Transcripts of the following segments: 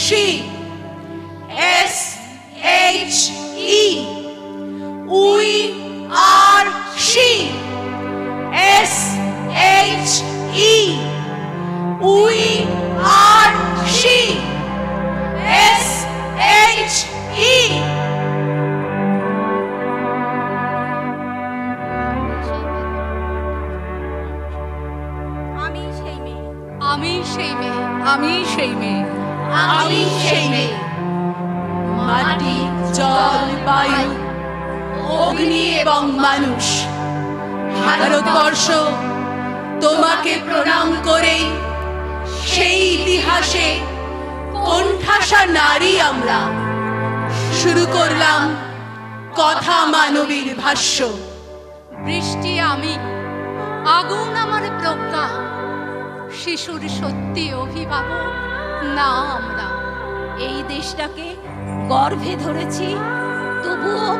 she. S-H-E. We are she. S-H-E. We are she. S-H-E. আমি সেই মেয়ে, আমি সেই মেয়ে, আমি সেই মেয়ে, আমি সেই মেয়ে। মাটি, জল, বায়ু, অগ্নি এবং মানুষ, ভারতবর্ষ তোমাকে প্রণাম করে সেই ইতিহাসে কোণঠাসা নারী আমরা শুরু করলাম কথা মানবীর ভাষ্য। বৃষ্টি আমি, আগুন আমার প্রজ্ঞা, শিশুর সত্যি অভিভাবক না আমরা। এই দেশটাকে গর্ভে ধরেছি, তবুও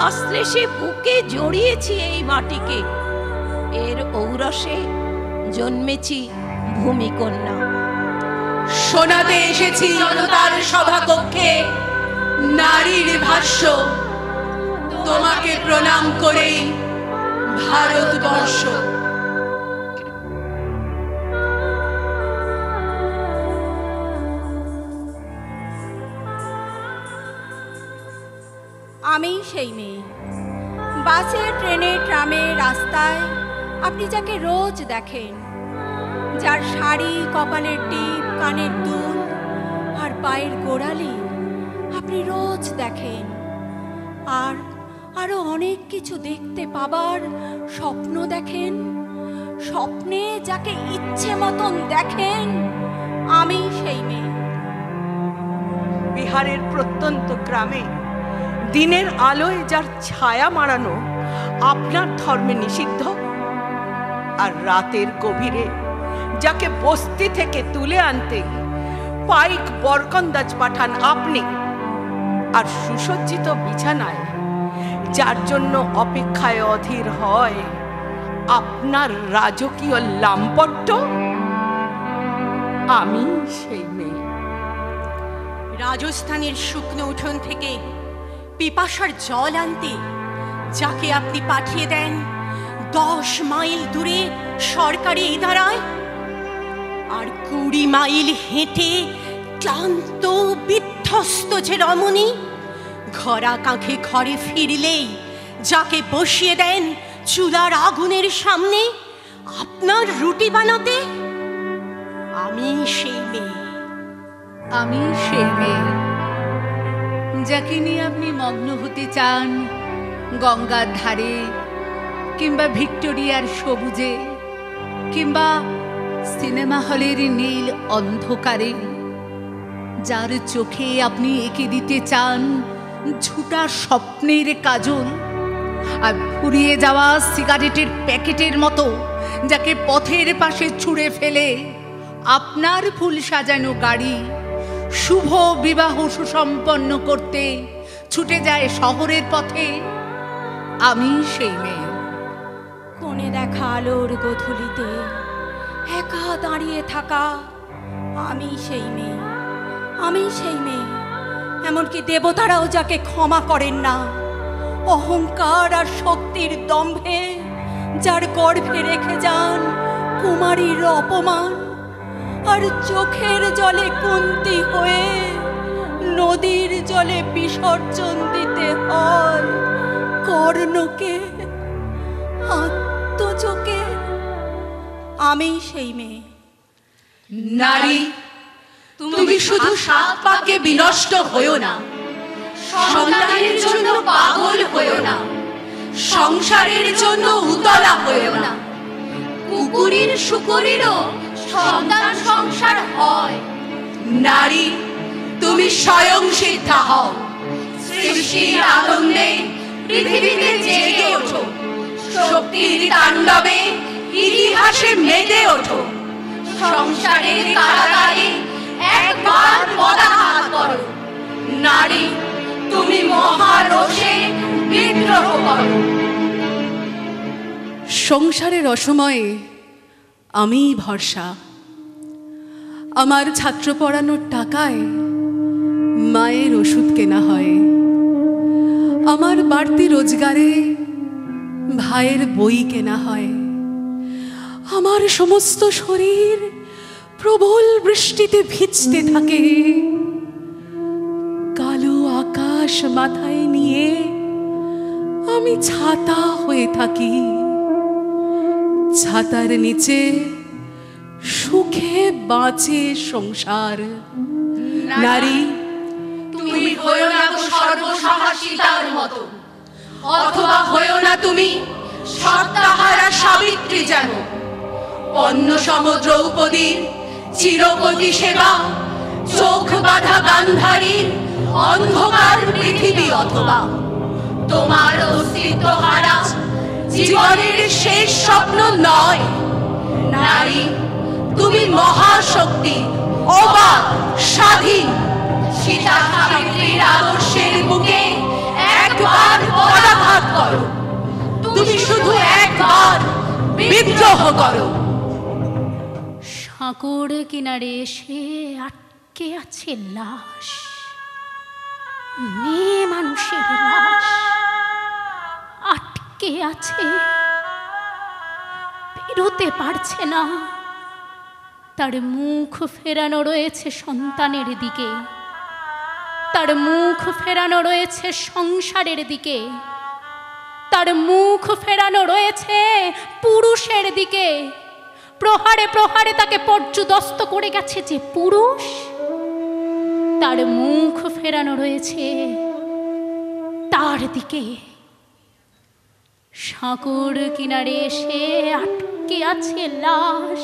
আশ্লেষে বুকে জড়িয়েছি এই মাটিকে। এর ঔরসে জন্মেছি ভূমিকন্যা। শোনাতে এসেছি জনতার সভাকক্ষে নারীর ভাষ্য। তোমাকে প্রণাম করে ভারতবর্ষ। আমি সেই মেয়ে, বাসে, ট্রেনে, ট্রামে, রাস্তায় আপনি যাকে রোজ দেখেন, যার শাড়ি, কপালের টিপ, কানের দুল আর পায়ের গোড়ালি আপনি রোজ দেখেন। আর আরো অনেক কিছু দেখতে পাবার স্বপ্ন দেখেন। স্বপ্নে যাকে ইচ্ছে মতন দেখেন, আমি সেই মেয়ে। বিহারের প্রত্যন্ত গ্রামে দিনের আলোয় যার ছায়া মারানো আপনার ধর্মে নিষিদ্ধ, আর রাতের গভীরে যাকে বস্তি থেকে তুলে আনতে পাইক বরকন্দাজ পাঠান আপনি, আর সুসজ্জিত বিছানায় যার জন্য অপেক্ষায় অধীর হয় আপনার রাজকীয় লাম্পট্য, আমি সেই মেয়ে। রাজস্থানের শুকনো উঠোন থেকে পিপাসার জল আনতে যাকে আপনি পাঠিয়ে দেন 10 মাইল দূরে সরকারি ইদারায়, আর 20 মাইল হেঁটে ক্লান্ত বিধ্বস্ত যে রমণী ঘরা কাঁখে ঘরে ফিরলেই যাকে বসিয়ে দেন চুলার আগুনের সামনে আপনার রুটি বানাতে, আমি সেই মেয়ে। আমি সেই মেয়ে যাকে নিয়ে আপনি মগ্ন হতে চান গঙ্গার ধারে, কিংবা ভিক্টোরিয়ার সবুজে, কিংবা সিনেমা হলের নীল অন্ধকারে, যার চোখে আপনি এঁকে দিতে চান ঝুটা স্বপ্নের কাজল, আর ফুরিয়ে যাওয়া সিগারেটের প্যাকেটের মতো যাকে পথের পাশে ছুঁড়ে ফেলে আপনার ফুল সাজানো গাড়ি শুভ বিবাহ সুসম্পন্ন করতে ছুটে যায় শহরের পথে, আমি সেই মেয়ে। কোণে দেখা আলোর গোধূলিতে একা দাঁড়িয়ে থাকা, আমি সেই মেয়ে। আমি সেই মেয়ে, এমনকি দেবতারাও যাকে ক্ষমা করেন না, অহংকার আর শক্তির দম্ভে যার গর্ভে রেখে যান কুমারীর অপমান, আর চোখের জলে কুন্তি হয়ে নদীর জলে বিসর্জন দিতে হয় কর্ণকে, আত্মচোখে। আমি সেই মেয়ে। নারী, তুমি শুধু সাত পাকে বিনষ্ট হয়েও না, সন্তানের জন্য পাগল হয়েও না, সংসারের জন্য উতলা হয়েও না। কুকুরের শুকুরেরও সন্তান সংসার হয়। নারী, তুমি স্বয়ং সিদ্ধা হও, সৃষ্টির আনন্দে পৃথিবীতে জেগে ওঠো, শক্তির তাণ্ডবে ইতিহাসে মেতে ওঠো। সংসারের কারাগারে একবার পদাঘাত করো। নারী, তুমি মহারোষে বিদ্রোহ করো। সংসারের অসময়ে আমিই ভরসা। আমার ছাত্র পড়ানোর টাকায় মায়ের ওষুধ কেনা হয়, আমার বাড়তি রোজগারে ভাইয়ের বই কেনা হয়। আমার সমস্ত শরীর প্রবল বৃষ্টিতে ভিজতে থাকে। কালো আকাশ মাথায় নিয়ে আমি ছাতা হয়ে থাকি। ছাতার নিচে সুখে বাঁচে সংসার। নারী, তুমি হয়েও না গো সর্বসাহসিতার মতো, অথবা হয়েও না তুমি সত্তাহারা সাবিত্রী, যেন পণ্য সম দ্রৌপদীর চিরকতি সেবা, চোখ বাঁধা গান্ধারীর অন্ধকার পৃথিবী, অথবা তোমার অস্তিত্ব হারা জীবনের শেষ স্বপ্ন নয়। নারী, তুমি মহাশক্তি, অবাক, স্বাধীন। সীতা সাবিত্রীর আদর্শের বুকে একবার পরাঘাত করো। তুমি শুধু একবার বিদ্রোহ করো। সাগর কিনারে এসে আটকে আছে লাশ, মেয়ে মানুষের লাশ আটকে আছে, বেরোতে পারছে না। তার মুখ ফেরানো রয়েছে সন্তানের দিকে, তার মুখ ফেরানো রয়েছে সংসারের দিকে, তার মুখ ফেরানো রয়েছে পুরুষের দিকে। প্রহারে প্রহারে তাকে পর্যুদস্ত করে গেছে যে পুরুষ, তার মুখ ফেরানো রয়েছে তার দিকে। সাগর কিনারে এসে আটকে আছে লাশ,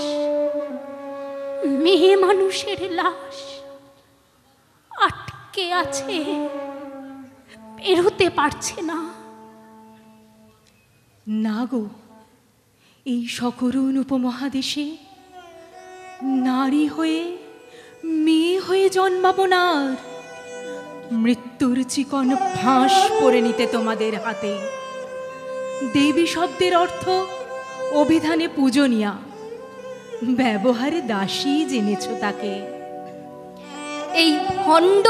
মেয়ে মানুষের লাশ আটকে আছে, বেরোতে পারছে না। না গো, এই সকরুণ উপমহাদেশে নারী হয়ে মেয়ে হয়ে জন্মাবো না। মৃত্যুর চিকন ফাঁস পরে নিতে তোমাদের হাতে। দেবী শব্দের অর্থ অভিধানে পূজনীয়া, ব্যবহারে দাসী জেনেছ তাকে। এই ভণ্ড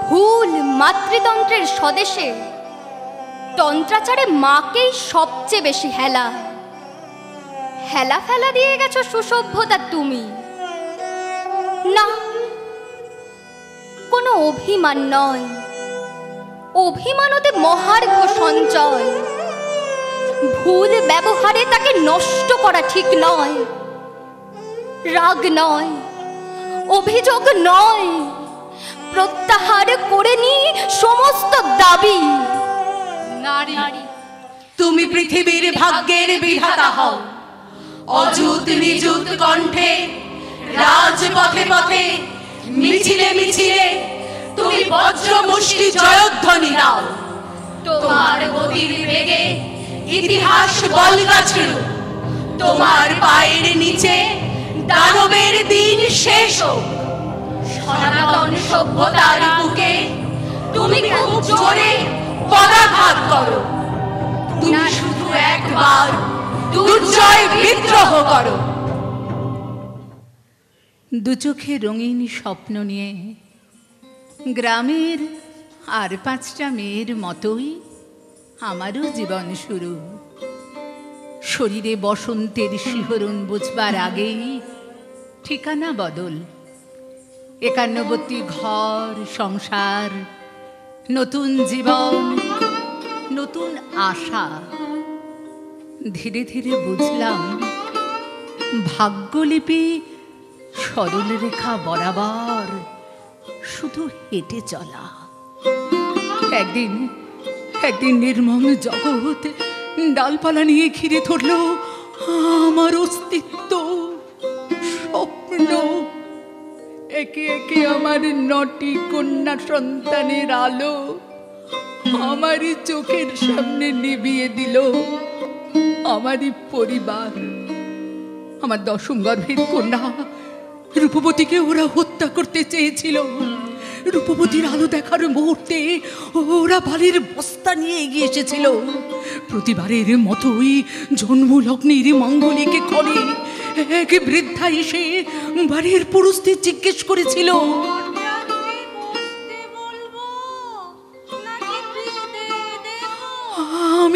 ভুল মাতৃতন্ত্রের স্বদেশে তন্ত্রাচারে মাকেই সবচেয়ে বেশি হেলা ফেলা দিয়ে গেছো সুসভ্যতা তুমি। না, কোনো অভিমান নয়, অভিমান হতে মহার্ঘ সঞ্চয়। ভুল ব্যবহারে তাকে নষ্ট করা ঠিক নয়, রাগ নয়, অভিযোগ নয়, প্রত্যাহার করে নি সমস্ত দাবি। নারী, তুমি পৃথিবীর ভাগ্যের বিধাতা হও। অযুত নিযুত কণ্ঠে রাজপথে পথে মিছিলে মিছিলে তুমি বজ্র মুষ্টি জয়ধ্বনি দাও। তোমার গতির বেগে ইতিহাস বলগা ছিল। তোমার পায়ের নিচে দানবের দিন শেষ হোক। সনাতন সভ্যতার বুকে তুমি খুব জোরে পদাঘাত করো। তুমি শুধু একবার দুর্জয় বিদ্রোহ করো। দু চোখে রঙিন স্বপ্ন নিয়ে গ্রামের আর 5টা মেয়ের মতোই আমারও জীবন শুরু। শরীরে বসন্তের শিহরণ বুঝবার আগেই ঠিকানা বদল। 91 ঘর সংসার, নতুন জীবন, নতুন আশা। ধীরে ধীরে বুঝলাম ভাগ্যলিপি সরল রেখা বরাবর শুধু হেঁটে চলা। একদিন নির্মম জগৎ ডালপালা নিয়ে ঘিরে ধরল আমার অস্তিত্ব, স্বপ্ন। একে একে আমার 9টি কন্যা সন্তানের আলো আমারই চোখের সামনে নিভিয়ে দিল আমারই পরিবার। আমার 10ম গর্ভের কন্যা রূপবতীকে ওরা হত্যা করতে চেয়েছিল। রূপবতীর আলো দেখার মুহূর্তে ওরা বাড়ির বস্তা নিয়ে এগিয়ে এসেছিল। প্রতিবারের মতোই জন্মলগ্নের মাঙ্গলিক করে এক বৃদ্ধা এসে বাড়ির পুরুষদের জিজ্ঞেস করেছিল,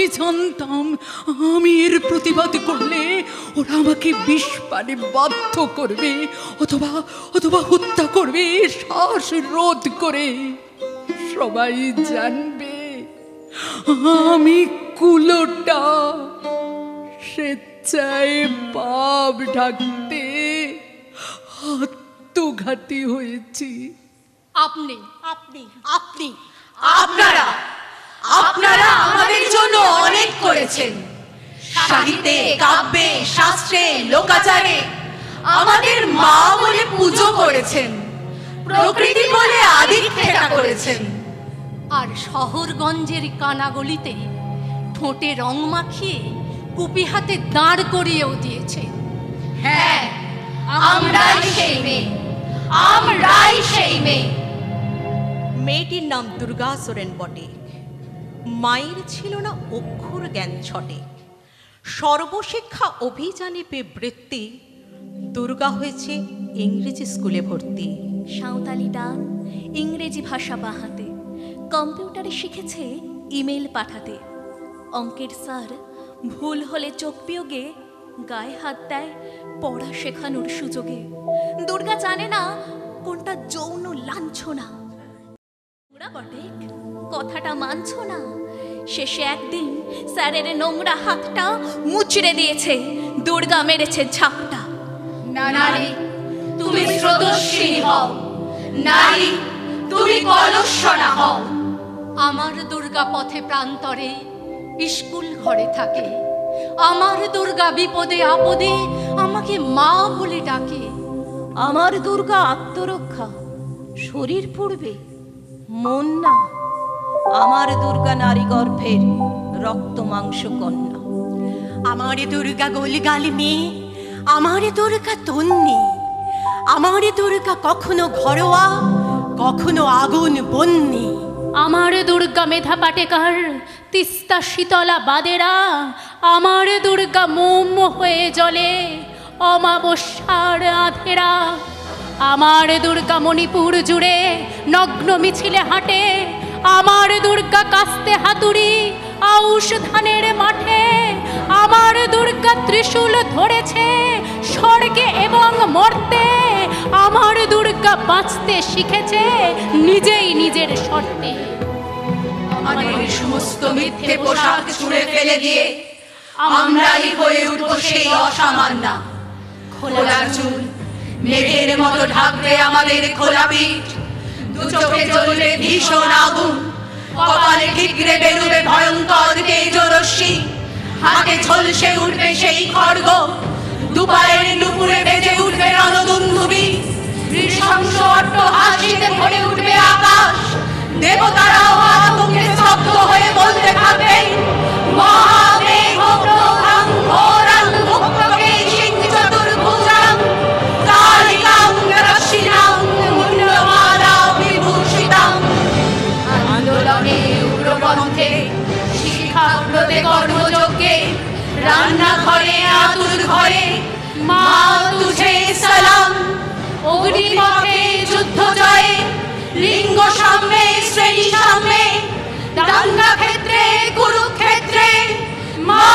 আমি জানতাম আমি এর প্রতিবাদ করলে ওরা আমাকে বিষ পানে বাধ্য করবে, অথবা অথবা হত্যা করবে শ্বাস রোধ করে। সবাই জানবে আমি কুলোটা স্বেচ্ছায় পাপ ঢাকতে আত্মঘাতী হয়েছি। আপনি আপনি আপনি আপনারা আপনারা আমাদের জন্য অনেক করেছেন। সাহিত্যে, কাব্যে, শাস্ত্রে, লোকাচারে আমাদের মা বলে পুজো করেছেন, প্রকৃতি বলে আদিক্ষেতা করেছেন। আর শহরগঞ্জের কানাগলিতে ঠোঁটে রং মাখিয়ে কুপি হাতে দাঁড় করিয়েও দিয়েছে। হ্যাঁ, আমরাই সেই মেয়ে, আমরাই সেই মেয়ে। মেয়েটির নাম দুর্গা সোরেন বটে। মায়ের ছিল না অক্ষর জ্ঞান ছটে। সর্বশিক্ষা অভিযানে পেয়ে বৃত্তি, দুর্গা হয়েছে ইংরেজি স্কুলে ভর্তি। সাঁওতালি টান, ইংরেজি ভাষা বাহাতে, কম্পিউটারে শিখেছে ইমেল পাঠাতে। অঙ্কের স্যার ভুল হলে চোখ বিয়োগে গায়ে হাত দেয় পড়া শেখানোর সুযোগে। দুর্গা জানে না কোনটা যৌন লাঞ্ছনা। নোংরা বটে, কথাটা মানছো না। শেষে একদিন স্যারের নোংরা হাতটা মুচড়ে দিয়েছে, দুর্গা মেরেছে ঝাপটা। নারী তুমি স্রোতস্বিনী হও, নারী তুমি কলস্বরা হও। আমার দুর্গা পথে প্রান্তরে স্কুল ঘরে থাকে, আমার দুর্গা বিপদে আপদে আমাকে মা বলে ডাকে। আমার দুর্গা আত্মরক্ষা, শরীর পুড়বে মন না। আমার দুর্গা নারী গর্ভের রক্ত মাংস কন্যা। আমার দুর্গা গোলগাল মেয়ে, আমার দুর্গা তন্নি, আমার দুর্গা কখনো ঘরোয়া, কখনো আগুন বন্যি। আমার দুর্গা মেধা পাটেকার, তিস্তা শীতলা বাদেরা, আমার দুর্গা মোম হয়ে জ্বলে অমাবস্যার আধেরা। আমার দুর্গা মণিপুর জুড়ে নগ্ন মিছিলে হাঁটে, আমার দুর্গা কাস্তে হাতুড়ি আউশ ধানের মাঠে। আমার দুর্গা ত্রিশূল ধরেছে স্বর্গে এবং মর্তে, আমার দুর্গা বাঁচতে শিখেছে নিজেই নিজের শর্তে। আমাদের সমস্ত মিথ্যে পোশাক ছুঁড়ে ফেলে দিয়ে আমরাই হয়ে উঠব সেই অসামান্য। খোলা চুল মেঘের মতো ঢাকবে আমাদের খোলা পিঠ, দু চোখে জ্বলবে ভীষণ আগুন, কপালে ঠিকরে বেরুবে ভয়ঙ্কর তেজরশ্মি। হাতে ঝলসে উঠবে সেই খড়গ, দুপায়ের নুপুরে বেজে উঠবে রণদুন্দুবি। নৃশংস অট্টহাসিতে ভরে উঠবে আকাশ, দেবতারাও আতঙ্কে স্তব্ধ হয়ে বলতে থাকবে মহামেঘ প্রধান ঘোরাং ভুক্তকে সিংহ চতুর্ভুজাং কালিকাং রশ্মিনাং মুন্ডমালা বিভূষিতাং। আন্দোলনে উগ্রপন্থে, শিক্ষাব্রতে কর্মযজ্ঞে, রান্নাঘরে আতুর ঘরে মা তুঝে সালাম। অগ্নিপথে যুদ্ধ জয়ে, লিঙ্গ সাম্যে শ্রেণী সাম্যে, দাঙ্গা ক্ষেত্রে কুরুক্ষেত্রে মা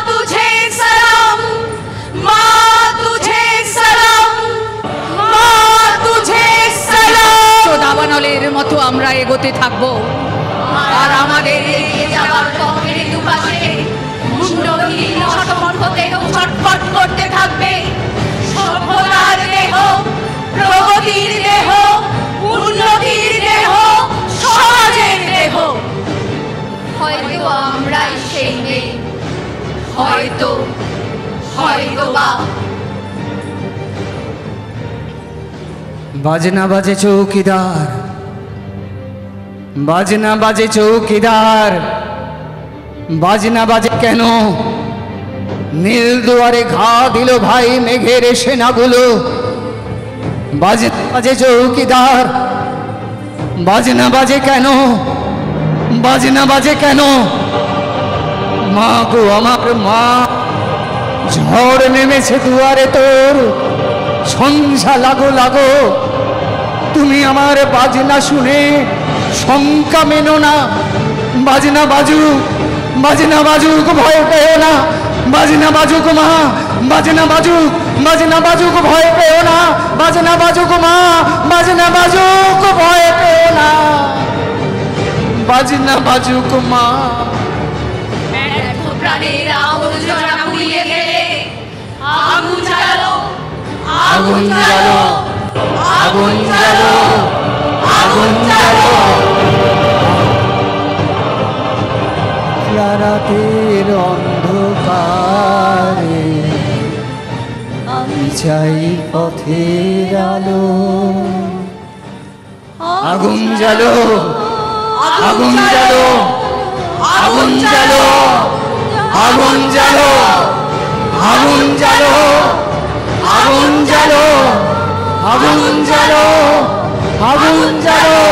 তুঝে সালাম, মা তুঝে সালাম, মা তুঝে সালাম। দাবানলের মতো আমরা এগোতে থাকবো, আর আমাদের এগিয়ে যাওয়ার পথের দুপাশে মুন্ডহীন শতকণ্ঠ দেহ ছটফট করতে থাকবে। সভ্যতার দেহ, প্রগতির দেহ, উন্নতির দেহ, সমাজের দেহ। হয়তো আমরাই সেই মেয়ে, হয়তো হয়তো বা। বাজনা বাজে চৌকিদার, বাজনা বাজে চৌকিদার, বাজনা বাজে কেন? নীল দুয়ারে ঘা দিল ভাই মেঘের সেনাগুলো। বাজনা বাজে চৌকিদার, বাজনা বাজে কেন? বাজনা বাজে কেন? মা গো আমার মা, ঝড় নেমেছে দুয়ারে তোর, সন্ধ্যা লাগো লাগো। তুমি আমার বাজনা শুনে শঙ্কা মেনো না, বাজনা বাজু, বাজনা বাজুক ভয় পেও না, বাজনা বাজুক মা, বাজনা বাজুক, বাজনা বাজুক ভয় পেও না, বাজনা বাজুক মা, বাজনা বাজুক ভয় পেও না, বাজনা বাজুক মা। প্রাণের আবর্জনা পুড়িয়ে গেলে আগুন জ্বালো, আগুন জ্বালো, আগুন জ্বালো, আগুন জ্বালো। রাতের অন্ধকারে আমি চাই পথের আলো। আগুন জ্বালো, আগুন জ্বালো, আগুন জ্বালো, আগুন জ্বালো, আগুন জ্বালো, আগুন জ্বালো, আগুন জ্বালো, আগুন জ্বালো,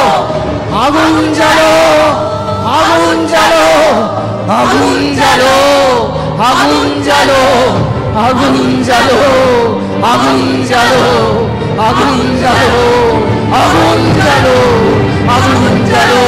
আগুন জ্বালো, আগুন জ্বালো, আগুন জ্বালো, আগুন জ্বালো, আগুন জ্বালো, আগুন জ্বালো, আগুন জ্বালো, আগুন জ্বালো, আগুন জ্বালো।